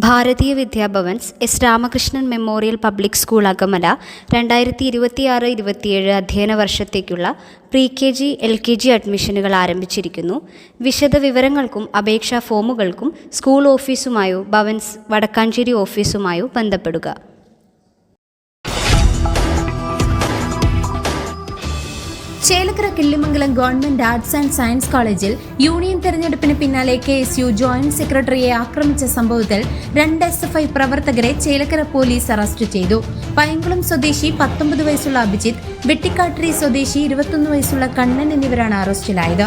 ഭാരതീയ Vidya Bhavans S Ramakrishnan memorial public school Akamala 2026-27 അധ്യയന വർഷത്തേക്കുള്ള pre KG LKG അഡ്മിഷനുകൾ ആരംഭിച്ചിരിക്കുന്നു. വിശദവിവരങ്ങൾക്കും അപേക്ഷാ ഫോമുകൾക്കും സ്കൂൾ ഓഫീസുമായോ ഭവൻസ് വടക്കാഞ്ചേരി ഓഫീസുമായോ ബന്ധപ്പെടുക. Chelakkara Killimangalam government arts and science കോളേജിൽ യൂണിയൻ തെരഞ്ഞെടുപ്പിന് പിന്നാലെ KSU ജോയിന്റ് സെക്രട്ടറിയെ ആക്രമിച്ച സംഭവത്തിൽ 2 SFI പ്രവർത്തകരെ ചേലക്കര പോലീസ് അറസ്റ്റ് ചെയ്തു. പയങ്കുളം സ്വദേശി 19 വയസ്സുള്ള അഭിജിത്ത്, വെട്ടിക്കാട്ടിരി സ്വദേശി 21 വയസ്സുള്ള കണ്ണൻ എന്നിവരാണ് അറസ്റ്റിലായത്.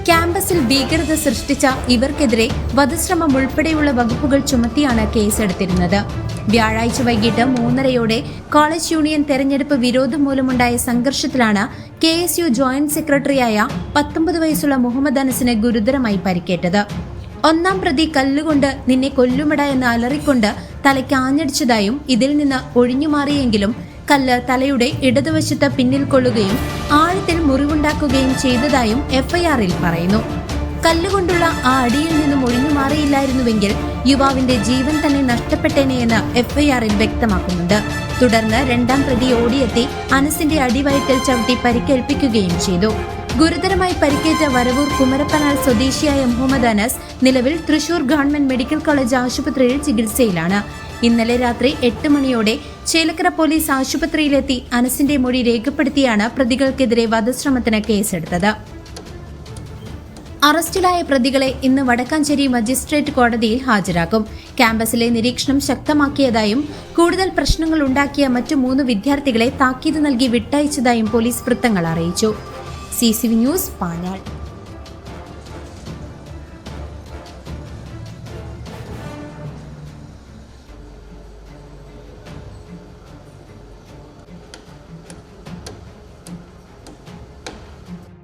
ക്യാമ്പസിൽ ഭീകരത സൃഷ്ടിച്ച ഇവർക്കെതിരെ വധശ്രമം ഉൾപ്പെടെയുള്ള വകുപ്പുകൾ ചുമത്തിയാണ് കേസെടുത്തിരുന്നത്. വ്യാഴാഴ്ച വൈകിട്ട് 3:30 കോളേജ് യൂണിയൻ തെരഞ്ഞെടുപ്പ് വിരോധം മൂലമുണ്ടായ സംഘർഷത്തിലാണ് KSU ജോയിന്റ് സെക്രട്ടറിയായ 19 വയസ്സുള്ള മുഹമ്മദ് അനസിന് ഗുരുതരമായി പരിക്കേറ്റത്. ഒന്നാം പ്രതി കല്ലുകൊണ്ട് നിന്നെ കൊല്ലുമിട എന്ന് അലറിക്കൊണ്ട് തലയ്ക്ക് ആഞ്ഞടിച്ചതായും ഇതിൽ നിന്ന് ഒഴിഞ്ഞുമാറിയെങ്കിലും കല്ല് തലയുടെ ഇടതുവശത്ത് പിന്നിൽ കൊള്ളുകയും ആഴത്തിൽ മുറിവുണ്ടാക്കുകയും ചെയ്തതായും FIR-ൽ പറയുന്നു. കല്ലുകൊണ്ടുള്ള ആ അടിയിൽ നിന്നും ഒഴിഞ്ഞുമാറിയില്ലായിരുന്നുവെങ്കിൽ യുവാവിന്റെ ജീവൻ തന്നെ നഷ്ടപ്പെട്ടേനെയെന്ന് FIR-ൽ വ്യക്തമാക്കുന്നുണ്ട്. തുടർന്ന് 2ാം പ്രതി ഓടിയെത്തി അനസിന്റെ അടിവയറ്റിൽ ചവിട്ടി പരിക്കേൽപ്പിക്കുകയും ചെയ്തു. ഗുരുതരമായി പരിക്കേറ്റ വരവൂർ കുമരപ്പനാൽ സ്വദേശിയായ മുഹമ്മദ് അനസ് നിലവിൽ തൃശൂർ ഗവൺമെന്റ് മെഡിക്കൽ കോളേജ് ആശുപത്രിയിൽ ചികിത്സയിലാണ്. ഇന്നലെ രാത്രി 8 മണിയോടെ ചേലക്കര പോലീസ് ആശുപത്രിയിലെത്തി അനസിന്റെ മൊഴി രേഖപ്പെടുത്തിയാണ് പ്രതികൾക്കെതിരെ വധശ്രമത്തിന് കേസെടുത്തത്. അറസ്റ്റിലായ പ്രതികളെ ഇന്ന് വടക്കാഞ്ചേരി മജിസ്ട്രേറ്റ് കോടതിയിൽ ഹാജരാക്കും. ക്യാമ്പസിലെ നിരീക്ഷണം ശക്തമാക്കിയതായും കൂടുതൽ പ്രശ്നങ്ങൾ ഉണ്ടാക്കിയ മറ്റു 3 വിദ്യാർത്ഥികളെ താക്കീത് നൽകി വിട്ടയച്ചതായും പോലീസ് വൃത്തങ്ങൾ അറിയിച്ചു. CCV news, Panjal.